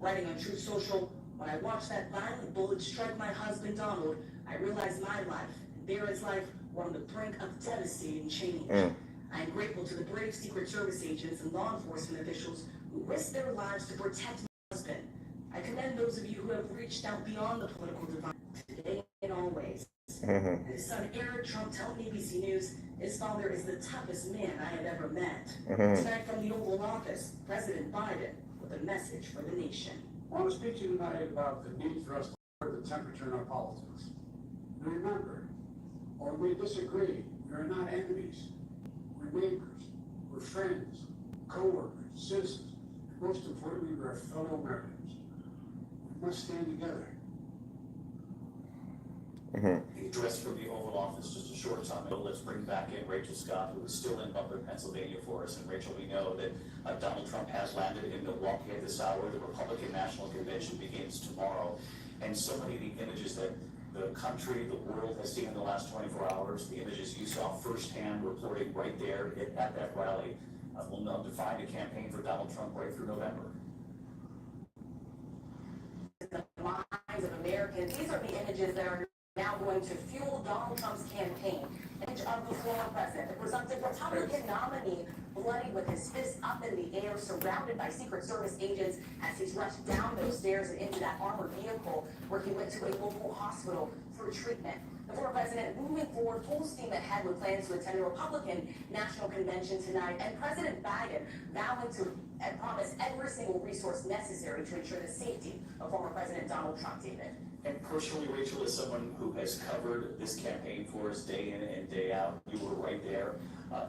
Writing on Truth Social, when I watched that violent bullet strike my husband Donald, I realized my life and Barrett's life were on the brink of devastating change. I am grateful to the brave Secret Service agents and law enforcement officials who risked their lives to protect my husband. I commend those of you who have reached out beyond the political divide today and always. His son Eric Trump telling ABC News his father is the toughest man I have ever met. Tonight from the Oval Office, President Biden with a message for the nation. I want to speak to you tonight about the need for us to lower the temperature in our politics. And remember, when we disagree, we are not enemies. We're neighbors, we're friends, co-workers, citizens, and most importantly, we're fellow Americans. We must stand together. He addressed from the Oval Office just a short time ago. Let's bring back in Rachel Scott, who is still in Butler, Pennsylvania for us. And Rachel, we know that Donald Trump has landed in Milwaukee at this hour. The Republican National Convention begins tomorrow. And so many of the images that the country, the world has seen in the last 24 hours, the images you saw firsthand reporting right there at that rally, will now define a campaign for Donald Trump right through November. The minds of Americans, these are the images that are now going to fuel Donald Trump's campaign. Image of the former president, the presumptive Republican nominee, bloody with his fist up in the air, surrounded by Secret Service agents as he's rushed down those stairs and into that armored vehicle where he went to a local hospital for treatment. The former president moving forward full steam ahead with plans to attend the Republican National Convention tonight, and President Biden vowing to promise every single resource necessary to ensure the safety of former President Donald Trump, David. And personally, Rachel, as someone who has covered this campaign for us day in and day out, you were right there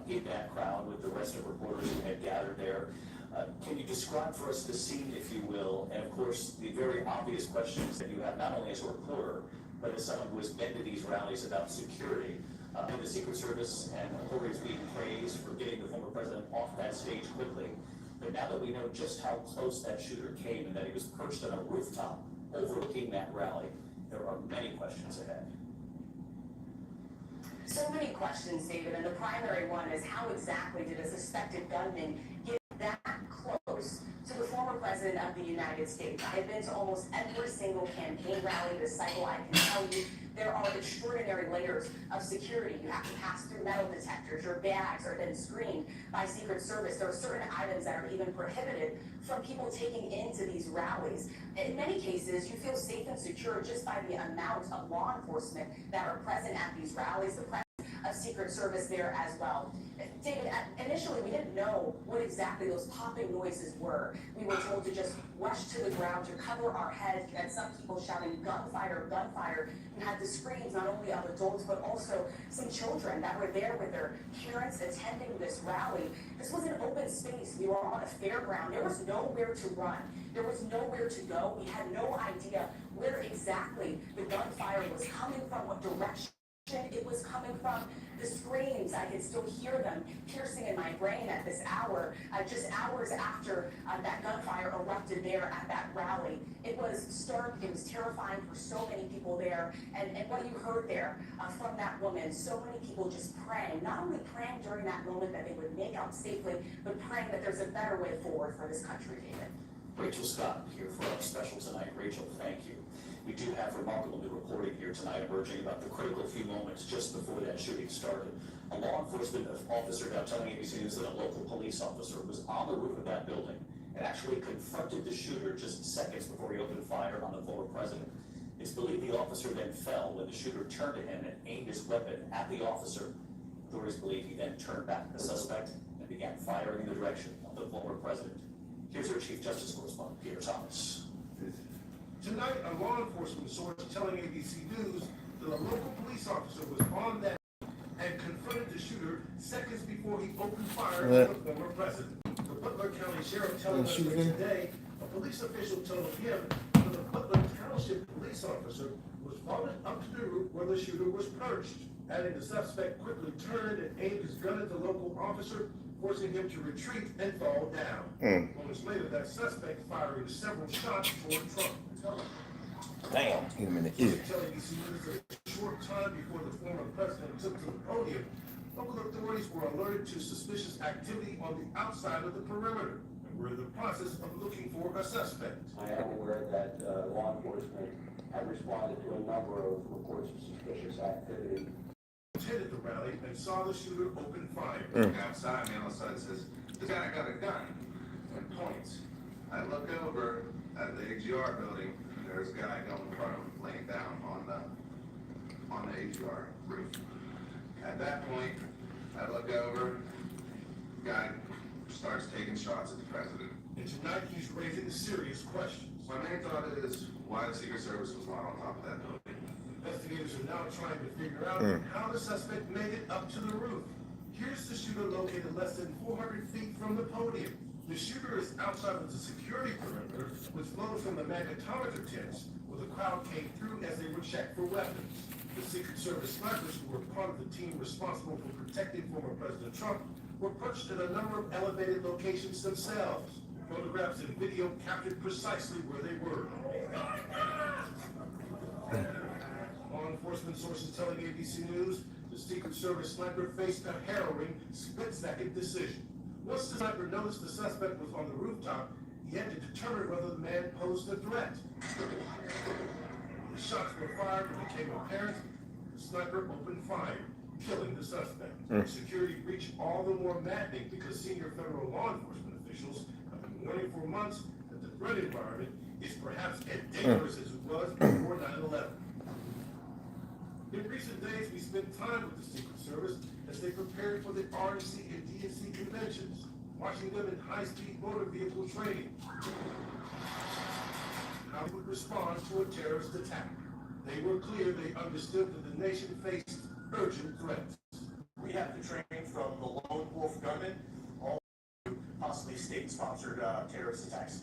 in that crowd with the rest of reporters who had gathered there. Can you describe for us the scene, if you will, and of course, the very obvious questions that you have, not only as a reporter, but as someone who has been to these rallies about security, and the Secret Service and authorities being praised for getting the former president off that stage quickly. But now that we know just how close that shooter came and that he was perched on a rooftop overlooking that rally, there are many questions ahead. So many questions, David, and the primary one is how exactly did a suspected gunman get that close to the former president of the United States? I have been to almost every single campaign rally this cycle. I can tell you there are extraordinary layers of security. You have to pass through metal detectors. Your bags are then screened by Secret Service. There are certain items that are even prohibited from people taking into these rallies. In many cases, you feel safe and secure just by the amount of law enforcement that are present at these rallies, the presence of Secret Service there as well. David, initially we didn't know what exactly those popping noises were. We were told to just rush to the ground, to cover our heads, and some people shouting gunfire, gunfire. We had the screams not only of adults but also some children that were there with their parents attending this rally. This was an open space. We were on a fairground. There was nowhere to run. There was nowhere to go. We had no idea where exactly the gunfire was coming from, what direction it was coming from. The screams, I could still hear them piercing in my brain at this hour, just hours after that gunfire erupted there at that rally. It was stark, it was terrifying for so many people there, and what you heard there from that woman, so many people just praying, not only praying during that moment that they would make out safely, but praying that there's a better way forward for this country, David. Rachel Scott here for our special tonight. Rachel, thank you. We do have remarkable new reporting here tonight emerging about the critical few moments just before that shooting started. A law enforcement officer now telling ABC News that a local police officer was on the roof of that building and actually confronted the shooter just seconds before he opened fire on the former president. It's believed the officer then fell when the shooter turned to him and aimed his weapon at the officer. Authorities believe he then turned back the suspect and began firing in the direction of the former president. Here's our Chief Justice correspondent, Peter Thomas. Tonight, a law enforcement source telling ABC News that a local police officer was on that and confronted the shooter seconds before he opened fire on the former president. The Butler County Sheriff telling us that today, a police official told him that the Butler Township police officer was falling up to the roof where the shooter was perched, adding the suspect quickly turned and aimed his gun at the local officer, forcing him to retreat and fall down. Moments later, that suspect firing several shots toward Trump. Damn, hit him in the ear. Telling ABC News that a short time before the former president took to the podium, local authorities were alerted to suspicious activity on the outside of the perimeter. were in the process of looking for a suspect. I am aware that law enforcement had responded to a number of reports of suspicious activity. Attended the rally and saw the shooter open fire. Outside, man outside says, the guy got a gun and points. I look over at the AGR building, and there's a guy going in front of him, laying down on the AGR roof. At that point, I look over, the guy starts taking shots at the president. And tonight he's raising serious questions. My main thought is why the Secret Service was not on top of that building. Investigators are now trying to figure out how the suspect made it up to the roof. Here's the shooter located less than 400 feet from the podium. The shooter is outside of the security perimeter, which flows from the magnetometer tents, where the crowd came through as they were checked for weapons. The Secret Service snipers who were part of the team responsible for protecting former President Trump were perched at a number of elevated locations themselves. Photographs and video captured precisely where they were. Law enforcement sources telling ABC News the Secret Service sniper faced a harrowing split-second decision. Once the sniper noticed the suspect was on the rooftop, he had to determine whether the man posed a threat. The shots were fired and became apparent. The sniper opened fire, killing the suspect. Security breach all the more maddening because senior federal law enforcement officials have been warning for months that the threat environment is perhaps as dangerous as it was before 9/11. In recent days, we spent time with the Secret Service as they prepared for the RNC and DNC conventions, watching them in high-speed motor vehicle training. How they would respond to a terrorist attack. They were clear they understood that the nation faced urgent threats. We have to train from the lone wolf gunman all to possibly state-sponsored terrorist attacks.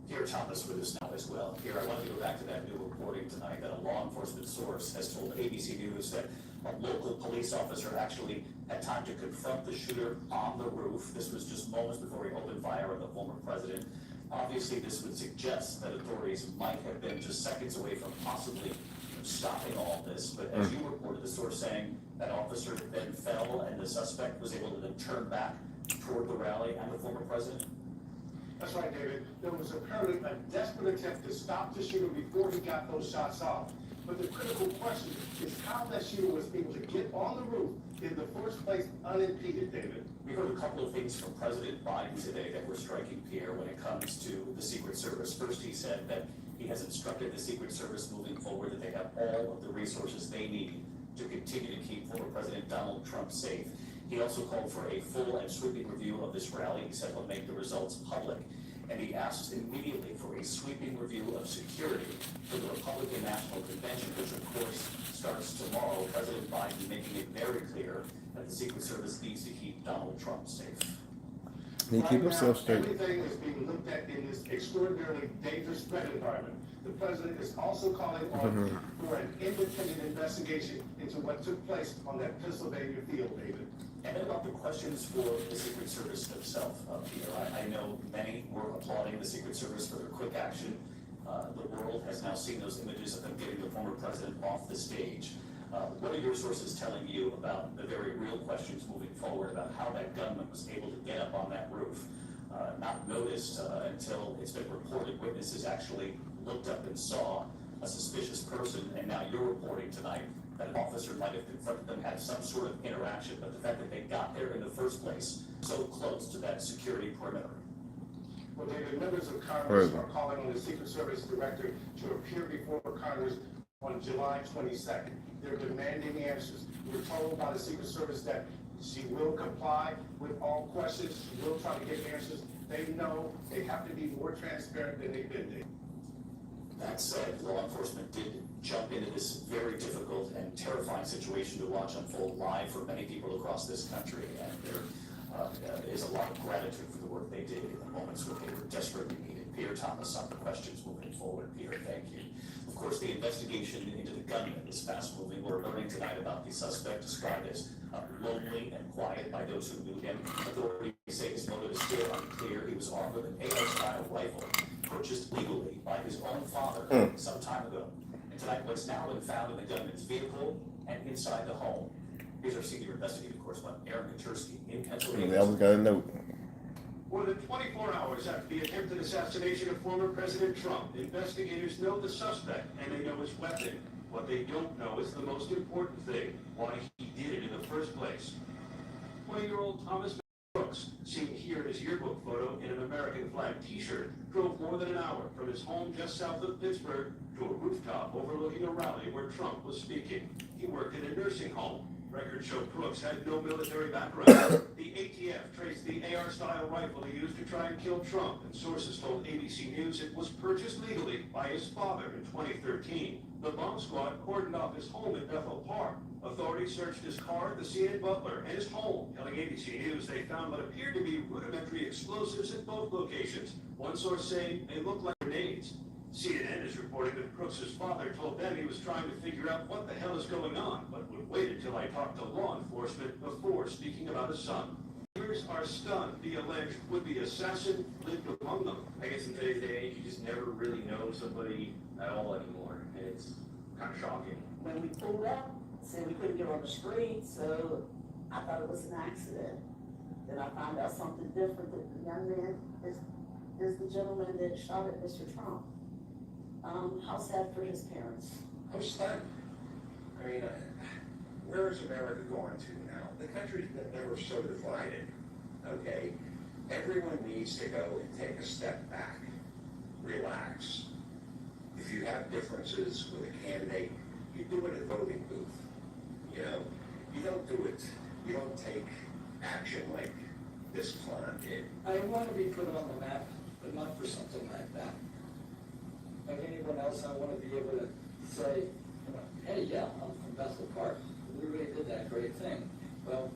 Here, Thomas with us now as well. Here, I want to go back to that new reporting tonight that a law enforcement source has told ABC News that a local police officer actually had time to confront the shooter on the roof. This was just moments before he opened fire on the former president. Obviously, this would suggest that authorities might have been just seconds away from possibly stopping all this. But as you reported, the source saying that officer then fell and the suspect was able to then turn back toward the rally and the former president. That's right, David. There was apparently a desperate attempt to stop the shooter before he got those shots off. But the critical question is how that shooter was able to get on the roof in the first place unimpeded, David. We heard a couple of things from President Biden today that were striking, Pierre, when it comes to the Secret Service. First, he said that he has instructed the Secret Service moving forward that they have all of the resources they need to continue to keep former President Donald Trump safe. He also called for a full and sweeping review of this rally. He said he'll make the results public. And he asked immediately for a sweeping review of security for the Republican National Convention, which of course starts tomorrow. President Biden making it very clear that the Secret Service needs to keep Donald Trump safe. He keep himself straight. Everything is being looked at in this extraordinarily dangerous threat environment. The president is also calling on for an independent investigation into what took place on that Pennsylvania field, David. And then about the questions for the Secret Service themselves, Peter. I know many were applauding the Secret Service for their quick action. The world has now seen those images of them getting the former president off the stage. What are your sources telling you about the very real questions moving forward about how that gunman was able to get up on that roof? Not noticed until it's been reported witnesses actually looked up and saw a suspicious person, and now you're reporting tonight that an officer might have confronted them, had some sort of interaction, but the fact that they got there in the first place, so close to that security perimeter. Well, David, members of Congress are calling on the Secret Service director to appear before Congress on July 22nd. They're demanding answers. We're told by the Secret Service that she will comply with all questions. She will try to get answers. They know they have to be more transparent than they've been. That said, law enforcement did jump into this very difficult and terrifying situation to watch unfold live for many people across this country, and there is a lot of gratitude for the work they did in the moments where they were desperately needed. Peter Thomas on the questions moving forward. Peter, thank you. Of course, the investigation into the gunman is fast moving. We're learning tonight about the suspect described as lonely and quiet by those who knew him. Authorities say his motive is still unclear. He was armed with an AR-style rifle purchased legally by his own father some time ago. And tonight, what's now been found in the gunman's vehicle and inside the home. Here's our senior investigative correspondent, Aaron Katursky in Pennsylvania. That was got a note. More than 24 hours after the attempted assassination of former President Trump, investigators know the suspect and they know his weapon. What they don't know is the most important thing, why he did it in the first place. 20-year-old Thomas Brooks, seen here in his yearbook photo in an American flag t-shirt, drove more than an hour from his home just south of Pittsburgh to a rooftop overlooking a rally where Trump was speaking. He worked in a nursing home. Records show Brooks had no military background. The ATF traced the AR-style rifle he used to try and kill Trump, and sources told ABC News it was purchased legally by his father in 2013. The bomb squad cordoned off his home in Bethel Park. Authorities searched his car, the scene in Butler, and his home. Telling ABC News they found what appeared to be rudimentary explosives at both locations. One source saying they looked like grenades. CNN is reporting that Brooks' father told them he was trying to figure out what the hell is going on, but would wait until I talked to law enforcement before speaking about his son. Neighbors are stunned. The alleged would-be assassin lived among them. I guess in today's day and age, you just never really know somebody at all anymore, and it's kind of shocking. When we pulled up, said we couldn't get on the street, so I thought it was an accident. Then I found out something different, that the young man is the gentleman that shot at Mr. Trump. How sad for his parents. I'm stunned. I mean, where is America going to now? The country's been never so divided, okay? Everyone needs to go and take a step back, relax. If you have differences with a candidate, you do it at a voting booth. You know, you don't do it, you don't take action like this clown did. I want to be put on the map, but not for something like that. Like anyone else, I want to be able to say, you know, hey, yeah, I'm from Bethel Park. We really did that great thing. Well,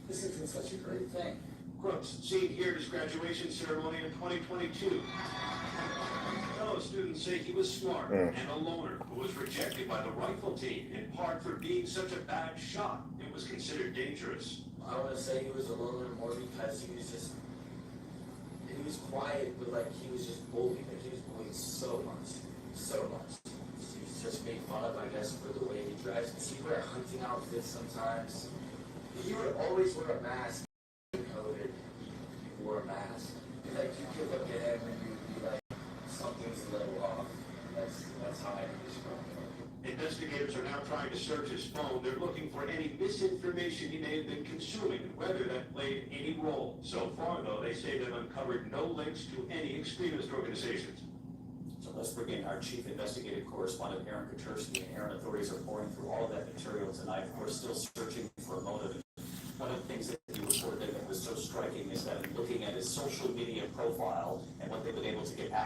this isn't such a great thing. Brooks, seen here at his graduation ceremony in 2022. Fellow students say he was smart and a loner who was rejected by the rifle team, in part for being such a bad shot. It was considered dangerous. I want to say he was a loner more because he was quiet, but like he was just bullied. Like he was bullied so much. He was just made fun of, I guess, for the way he dressed. He wear hunting outfits sometimes. He would always wear a mask. He wore a mask. Like you could look at him and you'd be like, something's a little off. That's how I describe him. Investigators are now trying to search his phone. They're looking for any misinformation he may have been consuming and whether that played any role. So far, though, they say they've uncovered no links to any extremist organizations. So let's bring in our chief investigative correspondent, Aaron Katersky. And Aaron, authorities are pouring through all of that material tonight. Of course, still searching for a motive. One of the things that you reported that was so striking is that in looking at his social media profile and what they've been able to get access